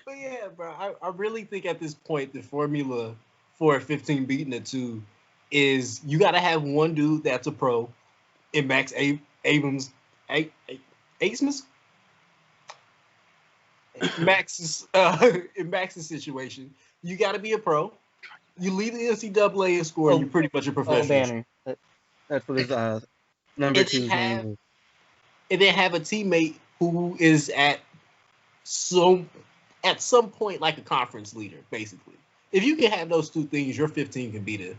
But yeah, bro, I really think at this point the formula for a 15 beating a 2 is you got to have one dude that's a pro in Abams, Asmus, in Max's situation. You got to be a pro. You lead the NCAA in scoring. Oh, You're pretty much a professional. Obanor. That's what his number And then two's name have is. and then have a teammate who is some at some point like a conference leader, basically. If you can have those two things, your 15 can beat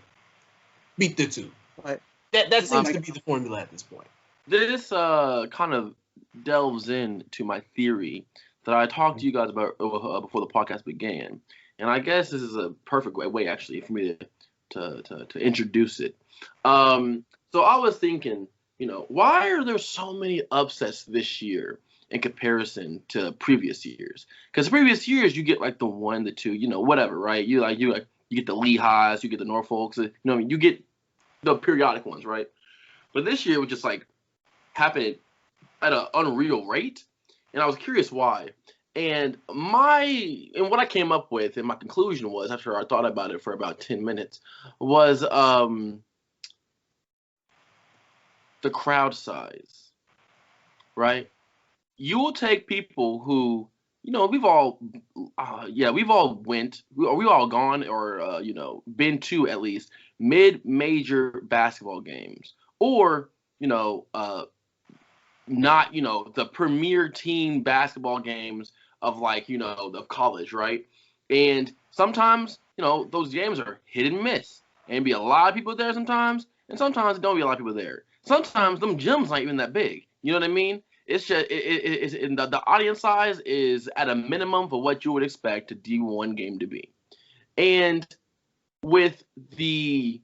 the two. But That seems my to be the formula at this point. This kind of delves into my theory that I talked to you guys about before the podcast began, and I guess this is a perfect way actually for me to introduce it. So I was thinking, why are there so many upsets this year in comparison to previous years? Because previous years you get like the one, the two, whatever, right? You get the Lehighs, you get the Norfolks, you get the periodic ones, right? But this year it was just like happening at an unreal rate, and I was curious why. And what I came up with, and my conclusion was, after I thought about it for about 10 minutes, was the crowd size, right? You will take people who, we've all gone or been to at least mid-major basketball games, or not the premier team basketball games of of college, right? And sometimes those games are hit and miss, and be a lot of people there sometimes, and sometimes don't be a lot of people there. Sometimes them gyms not even that big. You know what I mean? It's just the audience size is at a minimum for what you would expect a D1 game to be. And with the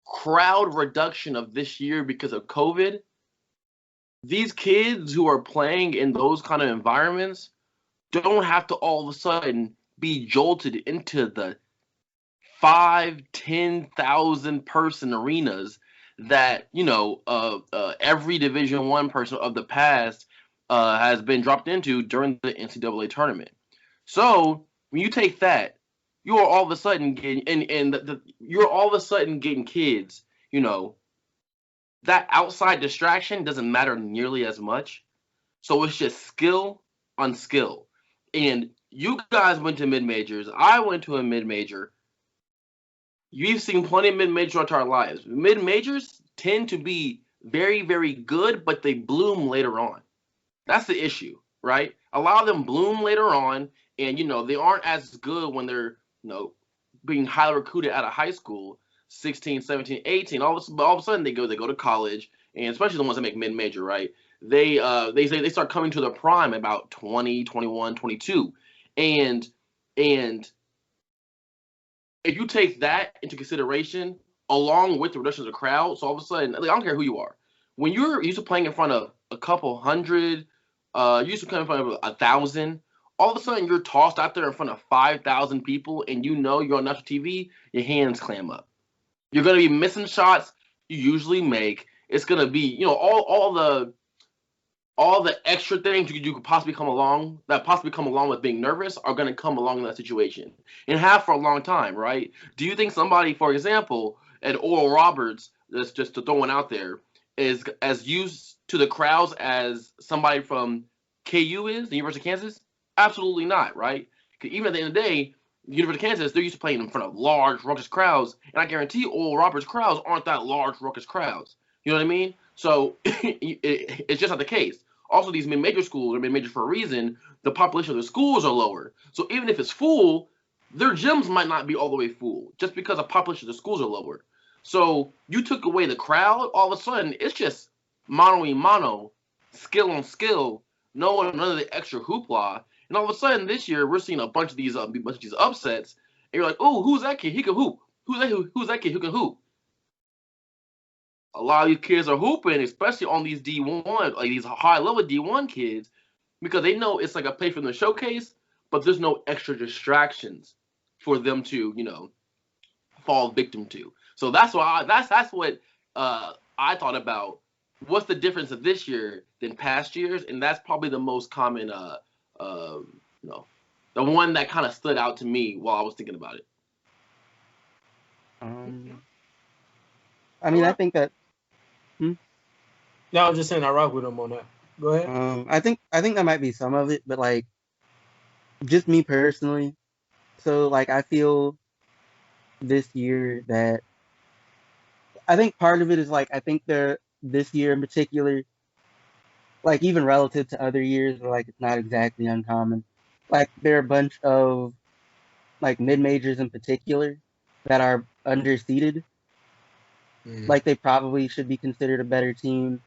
crowd reduction of this year because of COVID, these kids who are playing in those kind of environments don't have to all of a sudden be jolted into the 5,000-10,000 person arenas that every Division I person of the past has been dropped into during the NCAA tournament. So when you take that, you are all of a sudden getting you're all of a sudden getting kids. That outside distraction doesn't matter nearly as much. So it's just skill on skill. And you guys went to mid majors. I went to a mid major. You've seen plenty of mid-majors throughout our lives. Mid-majors tend to be very, very good, but they bloom later on. That's the issue, right? A lot of them bloom later on, and, they aren't as good when they're, being highly recruited out of high school, 16, 17, 18. All of a sudden, they go to college, and especially the ones that make mid-major, right? They start coming to their prime about 20, 21, 22. And if you take that into consideration, along with the reduction of the crowd, so all of a sudden, I don't care who you are, when you're used to playing in front of a couple hundred, used to playing in front of 1,000, all of a sudden you're tossed out there in front of 5,000 people, and you're on national TV, your hands clam up. You're gonna be missing shots you usually make. It's gonna be, all the extra things you could possibly come along with being nervous are going to come along in that situation and have for a long time, right? Do you think somebody, for example, at Oral Roberts, that's just to throw one out there, is as used to the crowds as somebody from KU is, the University of Kansas? Absolutely not, right? Because even at the end of the day, the University of Kansas, they're used to playing in front of large, ruckus crowds, and I guarantee Oral Roberts crowds aren't that large, ruckus crowds. You know what I mean? So it's just not the case. Also, these mid-major schools are mid-major for a reason. The population of the schools are lower. So even if it's full, their gyms might not be all the way full just because the population of the schools are lower. So you took away the crowd, all of a sudden, it's just mano-a-mano, skill on skill, none of the extra hoopla. And all of a sudden, this year, we're seeing a bunch of these upsets. And you're like, oh, who's that kid? He can hoop. Who's that kid who can hoop? A lot of these kids are hooping, especially on these D1, like these high-level D1 kids, because they know it's like a play from the showcase, but there's no extra distractions for them to, fall victim to. So that's why that's what I thought about. What's the difference of this year than past years? And that's probably the most common No, the one that kind of stood out to me while I was thinking about it. I mean, I think that. No, I was just saying I rock with him on that. Go ahead. I think that might be some of it, but like, just me personally. So like, I feel this year that I think part of it is like I think this year in particular, like even relative to other years, where like it's not exactly uncommon. Like there are a bunch of like mid majors in particular that are underseeded. Like they probably should be considered a better team.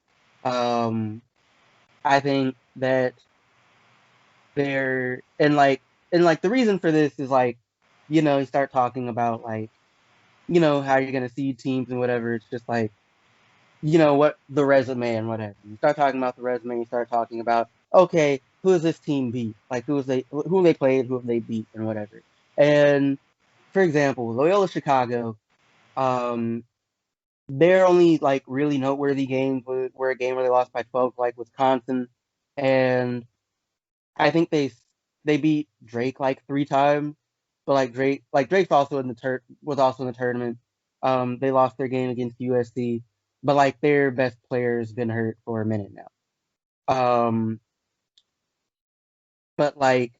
I think that they're and like the reason for this is like, you start talking about like, how you're gonna seed teams and whatever. It's just like, what the resume and whatever. You start talking about the resume, you start talking about, okay, who has this team beat? Like who they played, who have they beat and whatever. And for example, Loyola Chicago, their only like really noteworthy games were a game where they lost by 12, like Wisconsin, and I think they beat Drake like 3 times, but Drake's also in the was also in the tournament. They lost their game against USC, but like their best player's been hurt for a minute now. But like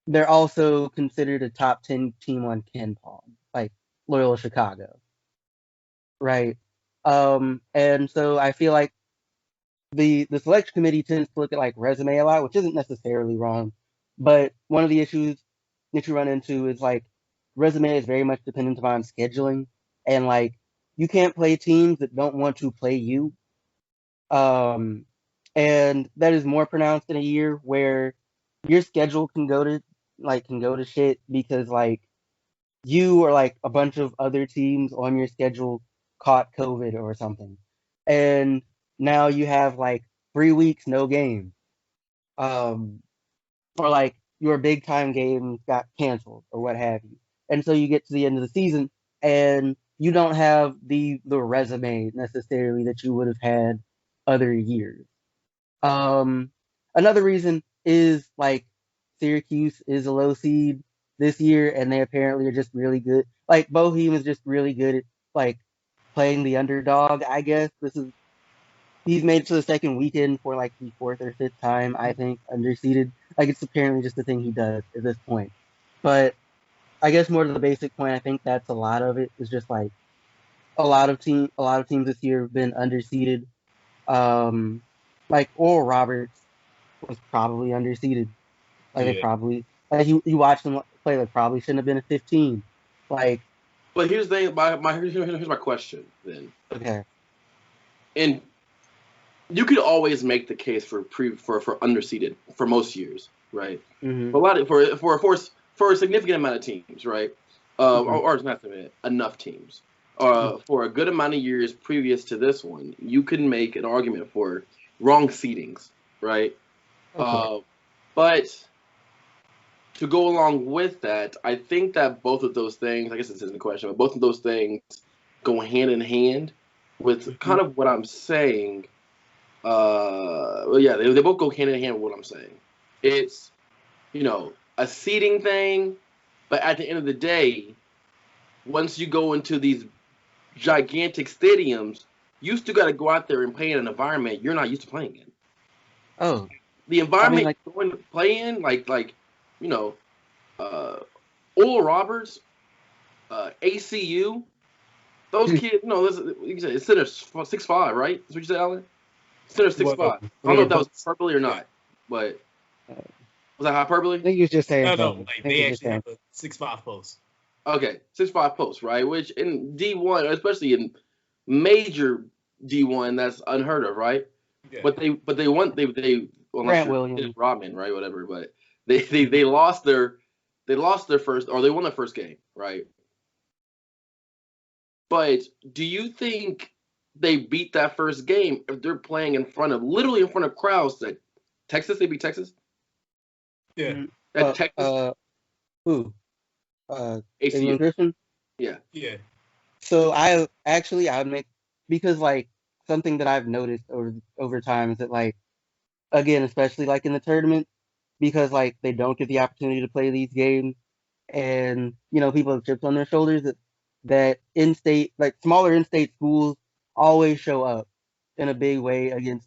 they're also considered a top 10 team on KenPom, like Loyola Chicago, right? And so I feel like the selection committee tends to look at like resume a lot, which isn't necessarily wrong. But one of the issues that you run into is like resume is very much dependent upon scheduling, and like you can't play teams that don't want to play you. And that is more pronounced in a year where your schedule can go to shit because like you or like a bunch of other teams on your schedule caught COVID or something. And now you have like 3 weeks, no game. Or like your big time game got canceled or what have you. And so you get to the end of the season and you don't have the resume necessarily that you would have had other years. Another reason is like Syracuse is a low seed this year, and they apparently are just really good. Like Boheim is just really good at like playing the underdog. I guess he's made it to the second weekend for like the fourth or fifth time. I think underseeded. Like it's apparently just the thing he does at this point. But I guess more to the basic point, I think that's a lot of it. Is just like a lot of teams this year have been underseeded. Like Oral Roberts was probably underseeded. Like they probably like he watched them play. Like probably shouldn't have been a 15. Like, but here's the thing. Here's my question then. Okay. And you could always make the case for underseeded for most years, right? Mm-hmm. For a significant amount of teams, right? Or not enough teams. For a good amount of years previous to this one, you can make an argument for wrong seedings, right? Okay. But to go along with that, I think that both of those things, I guess this isn't a question, but both of those things go hand in hand with kind of what I'm saying. Well, yeah, they both go hand in hand with what I'm saying. It's, a seeding thing, but at the end of the day, once you go into these gigantic stadiums, you still got to go out there and play in an environment you're not used to playing in. Oh, the environment you're going to play in, Oral Roberts, ACU, those kids, it's center 6'5", right? That's what you said, Alan? Center 6'5". I don't know if that was hyperbole or not, but was that hyperbole? I think you was just saying no. Like they actually have a 6'5" post. Okay, 6'5" post, right? Which in D1, especially in major D1, that's unheard of, right? Yeah. But they Grant Williams, Rodman, right? Whatever, but they lost their first, or they won their first game, right? But do you think they beat that first game if they're playing literally in front of crowds that Texas? They beat Texas. Yeah. Texas. Who? ACU. Griffin? Yeah. So I would make, because like something that I've noticed over time is that like, again, especially like in the tournament, because like they don't get the opportunity to play these games, and people have chips on their shoulders that in-state, like smaller in-state schools always show up in a big way against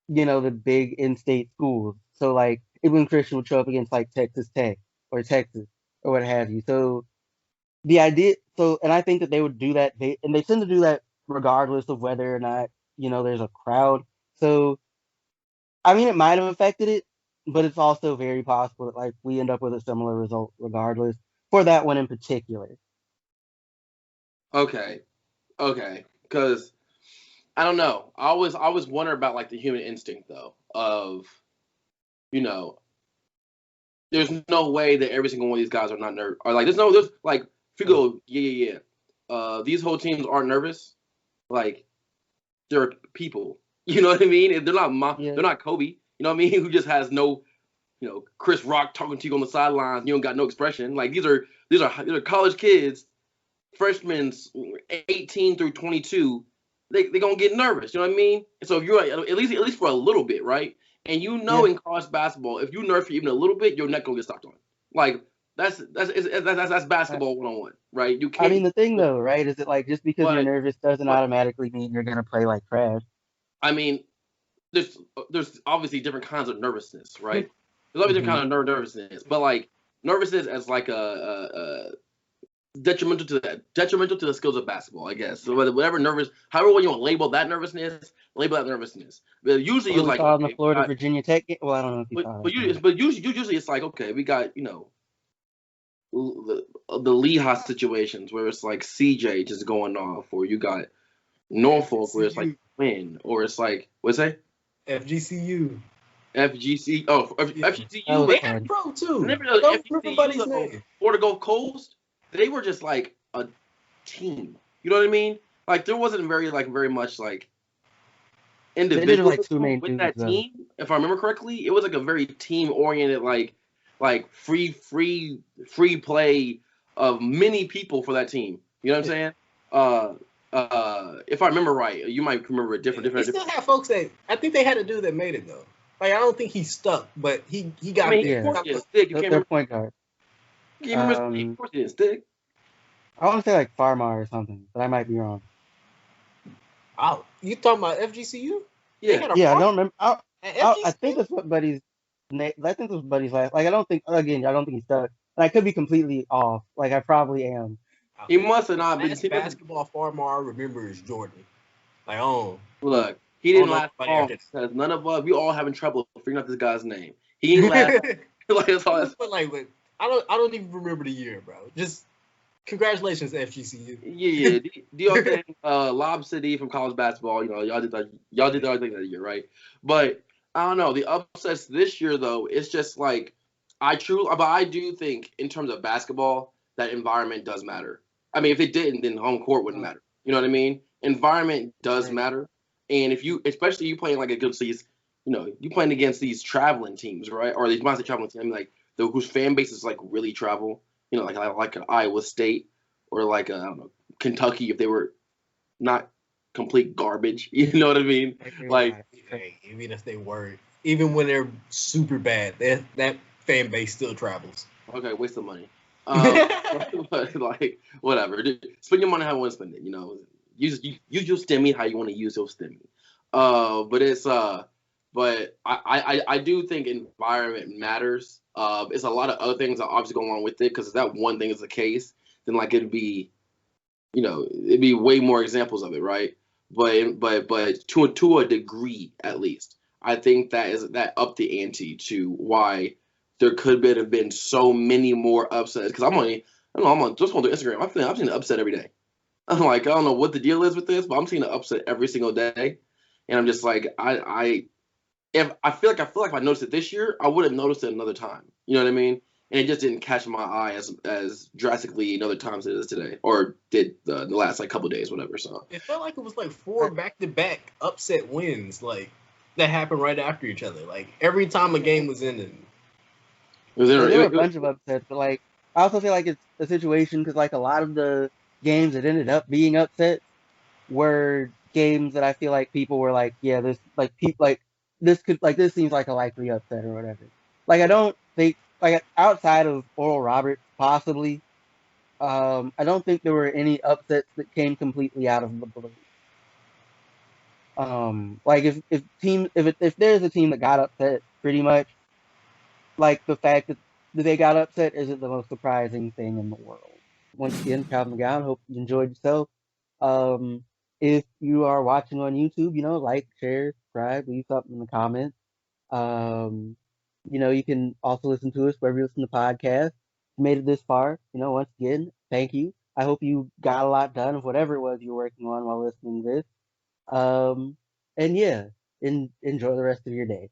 the big in-state schools. So like even Christian would show up against like Texas Tech or Texas or what have you. So the idea, and I think that they would do that, and they tend to do that regardless of whether or not there's a crowd. So I mean, it might have affected it, but it's also very possible that like we end up with a similar result regardless for that one in particular. Okay, because I don't know. I always wonder about like the human instinct though of there's no way that every single one of these guys are not nervous. Or like there's like if you go these whole teams aren't nervous. Like they're people. You know what I mean? They're not they're not Kobe. You know what I mean? Who just has no Chris Rock talking to you on the sidelines. You don't got no expression. Like these are college kids, freshmen 18 through 22. They gonna get nervous. You know what I mean? So if you're at least for a little bit, right? And in college basketball, if you nerve for even a little bit, your neck gonna get stopped on. Like that's basketball 101, right? You can't. I mean, the thing though, right, is it like just because you're nervous doesn't automatically mean you're gonna play like trash. I mean, there's obviously different kinds of nervousness, right? There's always different kind of nervousness, but like nervousness as like a detrimental to the skills of basketball, I guess. So whatever however you want to label that nervousness. But usually it's like on the Florida Virginia Tech game. Well, I don't know if you saw it. But usually it's like, okay, we got the Lehigh situations where it's like CJ just going off, or you got Norfolk where it's like win, or it's like what's that? FGCU. FGC. Oh, FGCU. They had pro too. Florida Gulf Coast. They were just like a team. You know what I mean? Like there wasn't very much like individual with that team. If I remember correctly, it was like a very team oriented like free play of many people for that team. You know what I'm saying? If I remember right, you might remember a different. They still have folks that I think they had a dude that made it though. Like I don't think he stuck, but he got. I mean, of course he didn't stick. You can't remember point guard. You can't remember. Of course he didn't stick. I want to say like Farmar or something, but I might be wrong. Oh, you talking about FGCU? Yeah, I don't remember. I think that's what Buddy's. I think that's what Buddy's last. Like I don't think he stuck. And I could be completely off. Like I probably am. He must have not been. Basketball Farmar remembers Jordan. Like look. He didn't last long because none of us, we all having trouble figuring out this guy's name. He didn't last. But I don't even remember the year, bro. Just congratulations, FGCU. Yeah. Do y'all think Lob City from college basketball? Y'all did the other thing that year, right? But I don't know. The upsets this year though, it's just like but I do think in terms of basketball that environment does matter. I mean, if it didn't, then home court wouldn't matter. You know what I mean? Environment does matter. And especially you playing like against these, you playing against these traveling teams, right? Or these monster traveling teams, I mean, like whose fan bases like really travel, like an Iowa State or like I don't know, Kentucky if they were not complete garbage. You know what I mean? Like even if they were, even when they're super bad, that fan base still travels. Okay, waste of money. But like whatever, spend your money how you want to spend it. Use your stimmy how you want to use your stimmy. But it's but I do think environment matters. It's a lot of other things that obviously go along with it because if that one thing is the case, then like it'd be way more examples of it, right? But to a degree at least, I think that upped the ante to why there could have been so many more upsets. Because I'm just going through Instagram. I'm seeing an upset every day. I'm like, I don't know what the deal is with this, but I'm seeing an upset every single day, and I'm just like, I feel like if I noticed it this year, I would have noticed it another time. You know what I mean? And it just didn't catch my eye as drastically another times it is today, or did the last like couple days, whatever. So it felt like it was like 4 back-to-back upset wins, like that happened right after each other. Like every time a game was ending. There were a bunch of upsets, but like I also feel like it's a situation because like a lot of the games that ended up being upset were games that I feel like people were like, yeah, this like people like this could like this seems like a likely upset or whatever. like I don't think like outside of Oral Roberts possibly, I don't think there were any upsets that came completely out of the blue. Like if there's a team that got upset, pretty much like the fact that they got upset isn't the most surprising thing in the world. Once again, Calvin McGowan, hope you enjoyed yourself. Um, if you are watching on YouTube, like, share, subscribe, leave something in the comments. Um, you can also listen to us wherever you listen to podcasts. If you made it this far, once again, thank you. I hope you got a lot done of whatever it was you were working on while listening to this. And yeah, enjoy the rest of your day.